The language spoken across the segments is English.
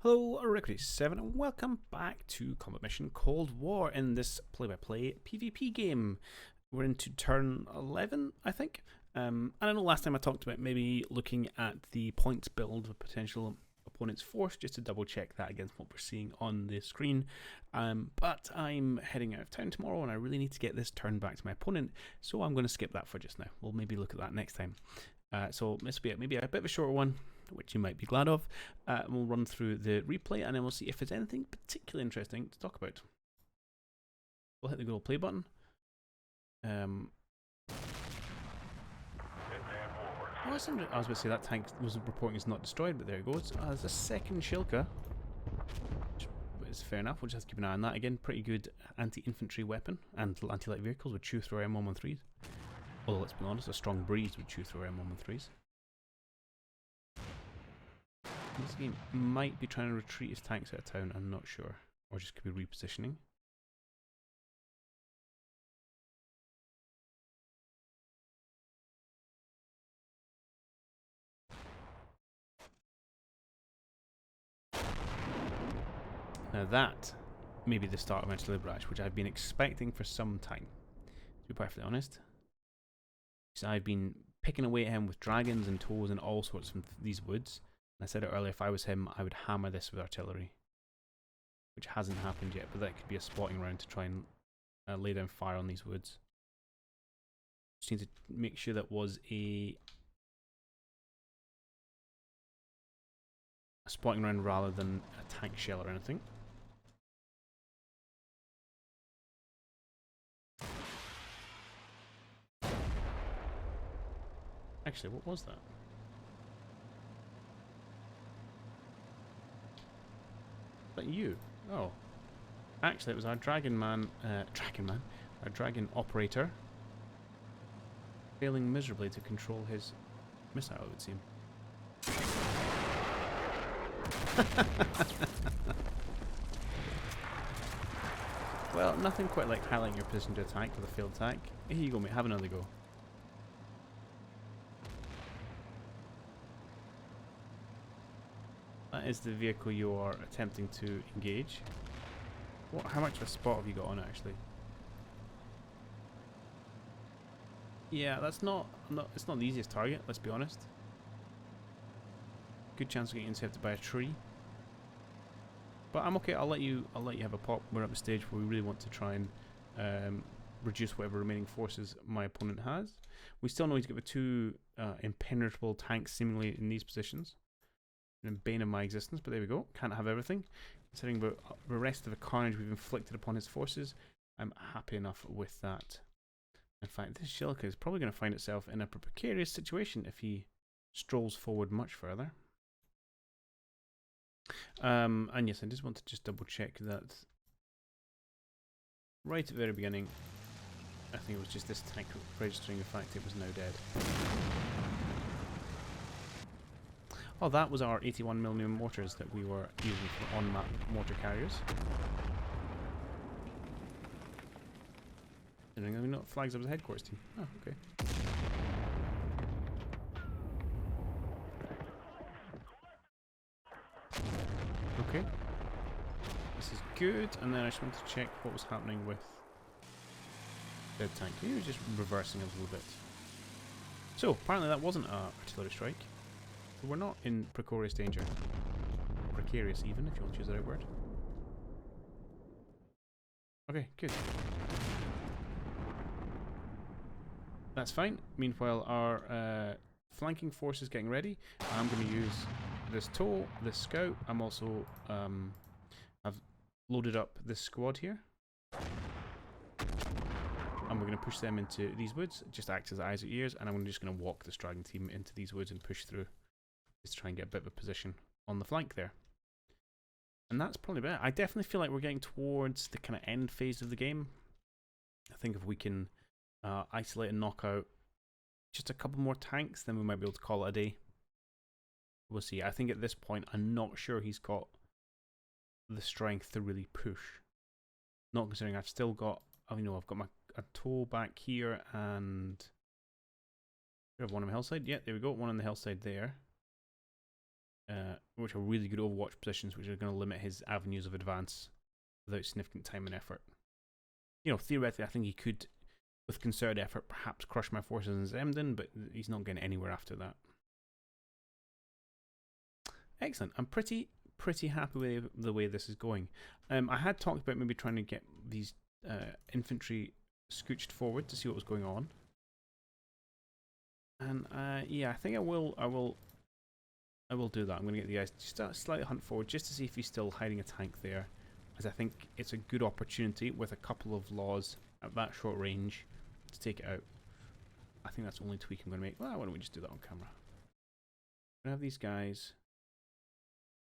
Hello, Ricky7 and welcome back to Combat Mission Cold War in this play-by-play PvP game. We're into turn 11, I think. And I know last time I talked about maybe looking at the points build of a potential opponent's force, just to double check that against what we're seeing on the screen. But I'm heading out of town tomorrow and I really need to get this turn back to my opponent, so I'm going to skip that for just now. We'll maybe look at that next time. So this will be maybe a bit of a shorter one, which you might be glad of. We'll run through the replay and then we'll see if there's anything particularly interesting to talk about. We'll hit the good old play button. I was about to say that tank was reporting it's not destroyed, but there it goes. There's a second Shilka, which is fair enough. We'll just have to keep an eye on that. Again, pretty good anti-infantry weapon and anti-light vehicles with chew-through M113s. Although, let's be honest, a strong breeze with chew-through M113s. This game might be trying to retreat his tanks out of town, I'm not sure. Or just could be repositioning. Now that may be the start of my Liberage, which I've been expecting for some time, to be perfectly honest. So I've been picking away at him with dragons and tows and all sorts from these woods. I said it earlier, if I was him, I would hammer this with artillery. Which hasn't happened yet, but that could be a spotting round to try and lay down fire on these woods. Just need to make sure that was a spotting round rather than a tank shell or anything. Actually, what was that? Is that you? Oh. Actually, it was our dragon man, our dragon operator, failing miserably to control his missile, it would seem. Well, nothing quite like highlighting your position to attack with a failed attack. Here you go, mate, have another go. That is the vehicle you are attempting to engage. What? How much of a spot have you got on it, actually? Yeah, that's not it's not the easiest target, let's be honest. Good chance of getting intercepted by a tree. But I'm okay, I'll let you have a pop. We're at the stage where we really want to try and reduce whatever remaining forces my opponent has. We still know he's got the two impenetrable tanks seemingly in these positions. Bane of my existence, but there we go. Can't have everything. Considering the rest of the carnage we've inflicted upon his forces, I'm happy enough with that. In fact, this Shilka is probably going to find itself in a precarious situation if he strolls forward much further. And yes, I just want to double check that right at the very beginning, I think it was just this tank registering the fact it was now dead. Oh, that was our 81mm mortars that we were using for on-map mortar carriers. Didn't even know it flags up as a headquarters team. Oh, okay. Okay. This is good, and then I just want to check what was happening with the tank. He was just reversing a little bit. So, apparently that wasn't an artillery strike. We're not in precarious danger. Precarious even, if you want to use the right word. Okay, good. That's fine. Meanwhile, our flanking force is getting ready. I'm going to use this tow, this scout. I'm also I've loaded up this squad here. And we're going to push them into these woods. It just acts as eyes and ears, and I'm just going to walk this dragon team into these woods and push through. Just try and get a bit of a position on the flank there. And that's probably better. I definitely feel like we're getting towards the kind of end phase of the game. I think if we can isolate and knock out just a couple more tanks, then we might be able to call it a day. We'll see. I think at this point, I'm not sure he's got the strength to really push. Not considering I've still got, I've got a tow back here, and we have one on the hillside. Yeah, there we go. One on the hillside there. which are really good Overwatch positions, which are going to limit his avenues of advance without significant time and effort. You know, theoretically, I think he could, with concerted effort, perhaps crush my forces in Zemden, but he's not getting anywhere after that. Excellent. I'm pretty happy with the way this is going. I had talked about maybe trying to get these infantry scooched forward to see what was going on. And yeah, I think I will do that. I'm going to get the guys to slightly hunt forward just to see if he's still hiding a tank there, as I think it's a good opportunity with a couple of laws at that short range to take it out. I think that's the only tweak I'm going to make. Well, why don't we just do that on camera? I'm going to have these guys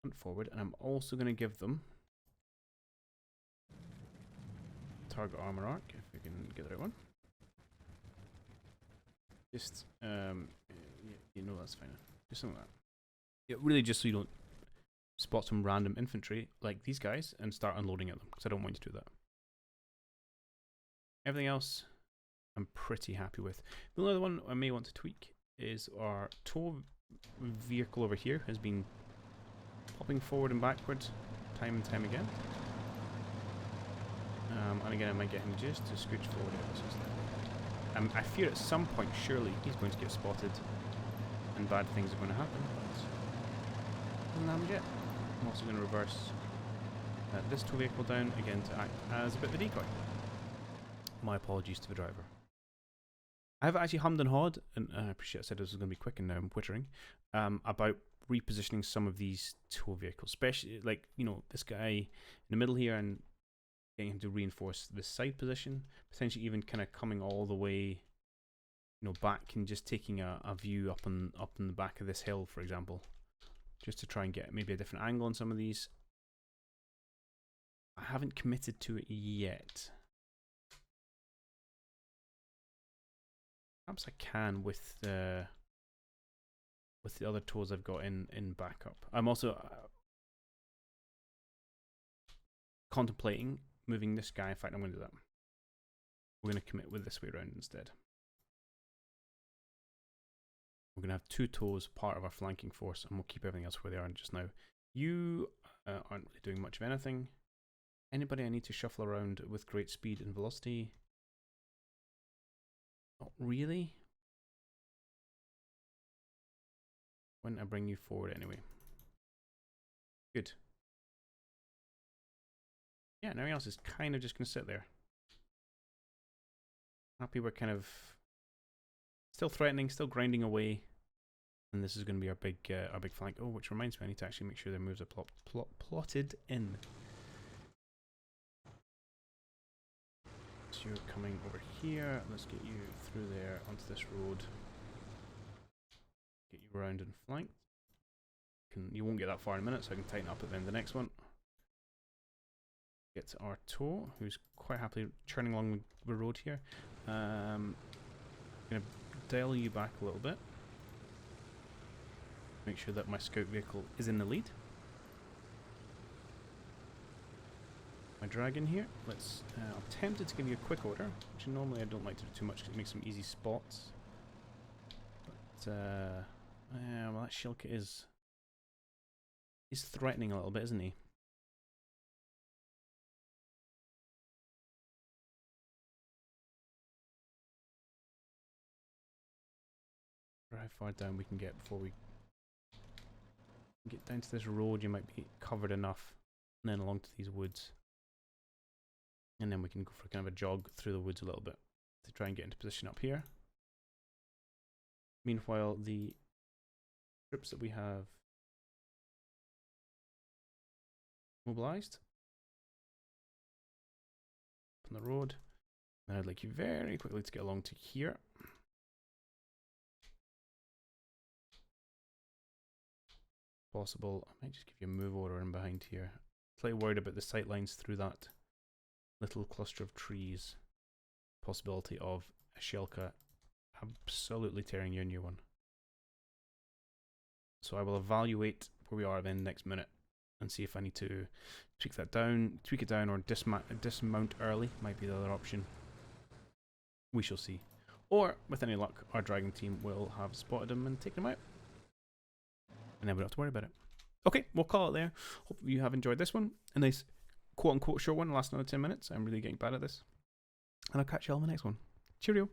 hunt forward, and I'm also going to give them target armor arc, if we can get the right one. Just, you know, that's fine. Just something like that. Yeah, really just so you don't spot some random infantry like these guys and start unloading at them, because I don't want you to do that. Everything else I'm pretty happy with. The only other one I may want to tweak is our tow vehicle over here has been popping forward and backwards time and time again. And again, I might get him just to scooch forward. I fear at some point, surely, he's going to get spotted and bad things are going to happen, but doesn't happen yet. I'm also going to reverse this tow vehicle down again to act as a bit of a decoy. My apologies to the driver. I have actually hummed and hawed, and I appreciate I said this was going to be quick and now I'm twittering, about repositioning some of these tow vehicles, especially, like, you know, this guy in the middle here, and getting him to reinforce this side position, potentially even kind of coming all the way, you know, back and just taking a view up in the back of this hill, for example, just to try and get maybe a different angle on some of these. I haven't committed to it yet. Perhaps I can with the other tows I've got in backup. I'm also contemplating moving this guy. In fact, I'm going to do that. We're going to commit with this way around instead. We're going to have two tows, part of our flanking force, and we'll keep everything else where they are just now. You aren't really doing much of anything. Anybody I need to shuffle around with great speed and velocity? Not really. Why don't I bring you forward anyway? Good. Yeah, and everything else is kind of just going to sit there. Happy we're kind of still threatening, still grinding away. And this is going to be our big flank. Oh, which reminds me, I need to actually make sure their moves are plotted in. So you're coming over here. Let's get you through there onto this road. Get you around and flanked. You won't get that far in a minute, so I can tighten up at the end of the next one. Get to our tow, who's quite happily churning along the road here. I'm going to dial you back a little bit. Make sure that my scout vehicle is in the lead. My dragon here. I'm tempted to give you a quick order, which normally I don't like to do too much because it makes some easy spots. But well, that Shilka is threatening a little bit, isn't he? How far down we can get before we get down to this road? You might be covered enough, and then along to these woods, and then we can go for kind of a jog through the woods a little bit to try and get into position up here. Meanwhile, the troops that we have mobilized on the road, and I'd like you very quickly to get along to here. Possible. I might just give you a move order in behind here. Slightly worried about the sight lines through that little cluster of trees. Possibility of a Shilka absolutely tearing you a new one. So I will evaluate where we are in the next minute and see if I need to tweak it down, or dismount early might be the other option. We shall see. Or, with any luck, our dragon team will have spotted him and taken him out. And then we don't have to worry about it. Okay, we'll call it there. Hope you have enjoyed this one. A nice quote-unquote short one, last another 10 minutes. I'm really getting bad at this. And I'll catch you all in the next one. Cheerio.